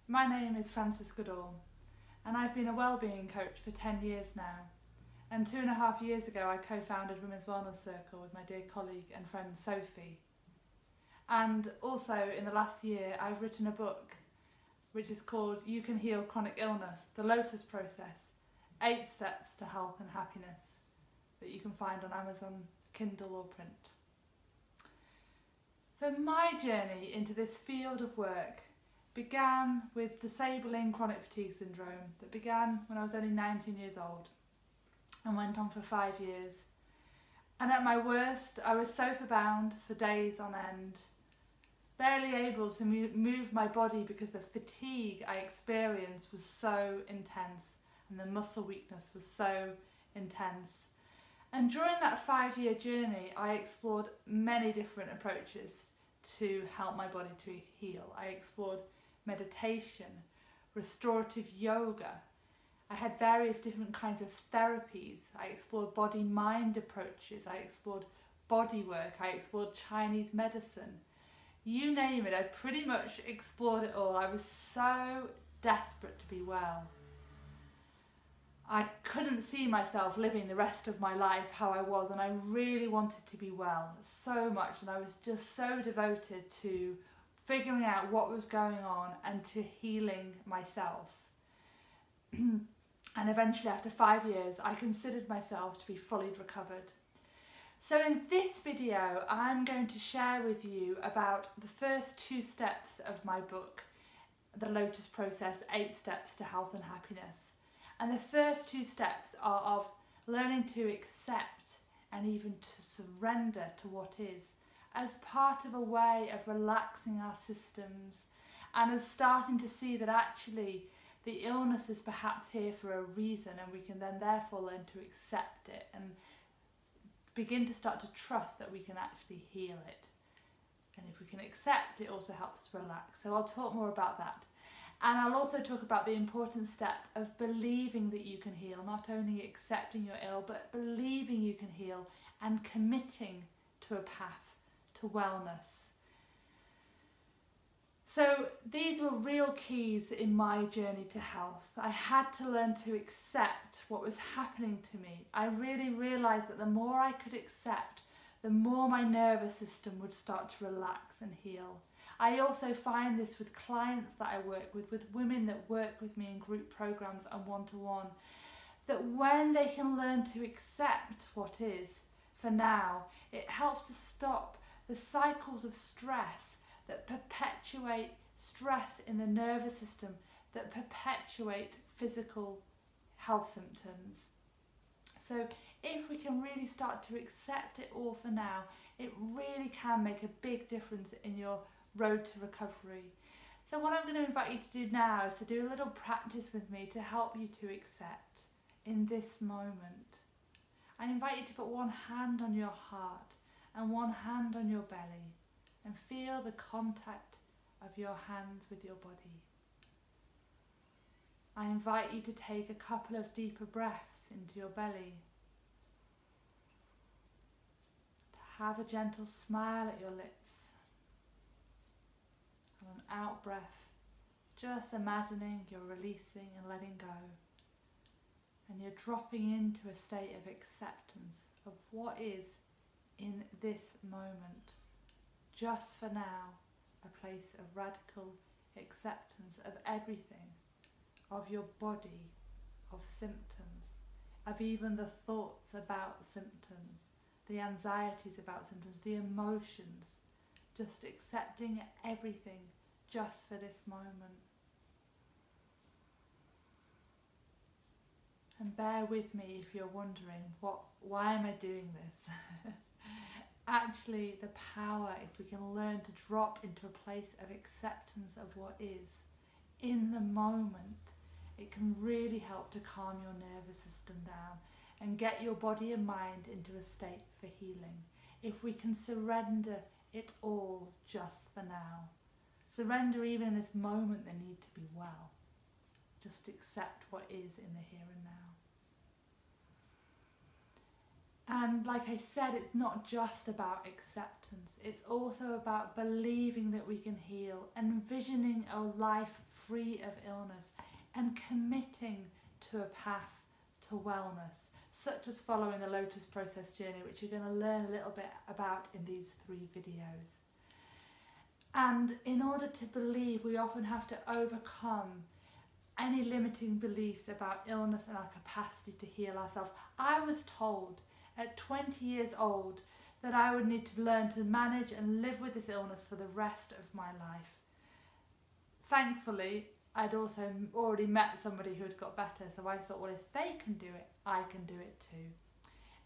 My name is Frances Goodall and I've been a wellbeing coach for 10 years now, and 2.5 years ago I co-founded Women's Wellness Circle with my dear colleague and friend Sophie. And also in the last year I've written a book which is called You Can Heal Chronic Illness, The Lotus Process, 8 Steps to Health and Happiness, that you can find on Amazon, Kindle or print. So my journey into this field of work began with disabling chronic fatigue syndrome that began when I was only 19 years old and went on for 5 years. And at my worst, I was sofa bound for days on end, barely able to move my body because the fatigue I experienced was so intense and the muscle weakness was so intense. And during that 5-year journey, I explored many different approaches to help my body to heal. I explored meditation, restorative yoga. I had various different kinds of therapies. I explored body-mind approaches. I explored body work. I explored Chinese medicine. You name it, I pretty much explored it all. I was so desperate to be well. I couldn't see myself living the rest of my life how I was, and I really wanted to be well so much, and I was just so devoted to figuring out what was going on and to healing myself. And eventually, after 5 years, I considered myself to be fully recovered. So in this video, I'm going to share with you about the first 2 steps of my book, The Lotus Process, 8 Steps to Health and Happiness. And the first 2 steps are of learning to accept and even to surrender to what is, as part of a way of relaxing our systems and as starting to see that actually the illness is perhaps here for a reason, and we can then therefore learn to accept it and begin to start to trust that we can actually heal it. And if we can accept, it also helps us relax. So I'll talk more about that. And I'll also talk about the important step of believing that you can heal, not only accepting you're ill, but believing you can heal and committing to a path to wellness. So these were real keys in my journey to health. I had to learn to accept what was happening to me. I really realised that the more I could accept, the more my nervous system would start to relax and heal. I also find this with clients that I work with women that work with me in group programs and one-to-one, that when they can learn to accept what is for now, it helps to stop the cycles of stress that perpetuate stress in the nervous system, that perpetuate physical health symptoms. So if we can really start to accept it all for now, it really can make a big difference in your road to recovery. So what I'm going to invite you to do now is to do a little practice with me to help you to accept in this moment. I invite you to put one hand on your heart and one hand on your belly and feel the contact of your hands with your body. I invite you to take a couple of deeper breaths into your belly. To have a gentle smile at your lips. And an out breath, just imagining you're releasing and letting go. And you're dropping into a state of acceptance of what is in this moment. Just for now, a place of radical acceptance of everything, of your body, of symptoms, of even the thoughts about symptoms, the anxieties about symptoms, the emotions, just accepting everything just for this moment. And bear with me if you're wondering, why am I doing this? Actually, the power, if we can learn to drop into a place of acceptance of what is, in the moment, it can really help to calm your nervous system down and get your body and mind into a state for healing. If we can surrender it all just for now. Surrender even in this moment the need to be well. Just accept what is in the here and now. And like I said, it's not just about acceptance, it's also about believing that we can heal, envisioning a life free of illness, and committing to a path to wellness, such as following the Lotus process journey, which you're going to learn a little bit about in these 3 videos. And in order to believe, we often have to overcome any limiting beliefs about illness and our capacity to heal ourselves. I was told at 20 years old that I would need to learn to manage and live with this illness for the rest of my life. Thankfully, I'd also already met somebody who had got better, so I thought, well, if they can do it, I can do it too.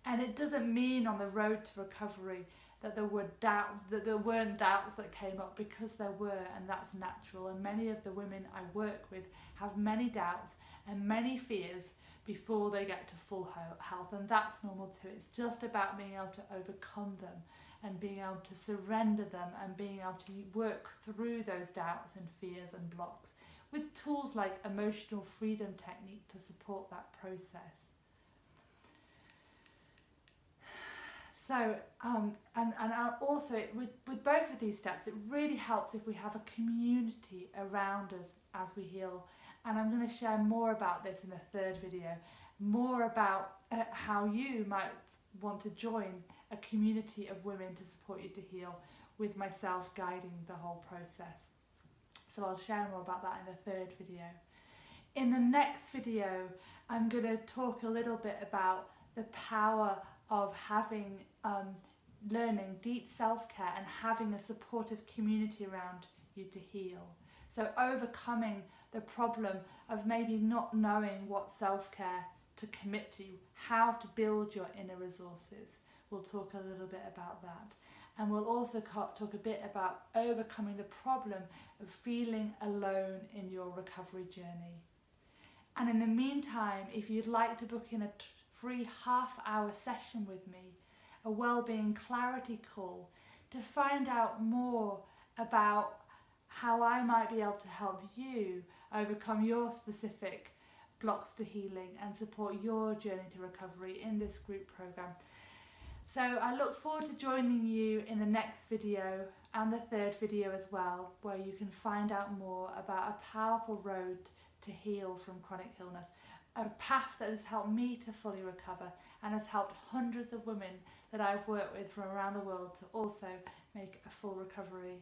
And it doesn't mean on the road to recovery that there weren't doubts that came up, because there were, and that's natural. And many of the women I work with have many doubts and many fears before they get to full health, and that's normal too. It's just about being able to overcome them and being able to surrender them and being able to work through those doubts and fears and blocks with tools like emotional freedom technique to support that process. So, also with both of these steps, it really helps if we have a community around us as we heal. And I'm going to share more about this in the 3rd video, more about how you might want to join a community of women to support you to heal, with myself guiding the whole process. So I'll share more about that in the 3rd video. In the next video, I'm going to talk a little bit about the power of having learning deep self-care and having a supportive community around you to heal. So overcoming the problem of maybe not knowing what self-care to commit to, how to build your inner resources. We'll talk a little bit about that. And we'll also talk a bit about overcoming the problem of feeling alone in your recovery journey. And in the meantime, if you'd like to book in a free half-hour session with me, a wellbeing clarity call, to find out more about how I might be able to help you overcome your specific blocks to healing and support your journey to recovery in this group program. So I look forward to joining you in the next video and the 3rd video as well, where you can find out more about a powerful road to heal from chronic illness, a path that has helped me to fully recover and has helped hundreds of women that I've worked with from around the world to also make a full recovery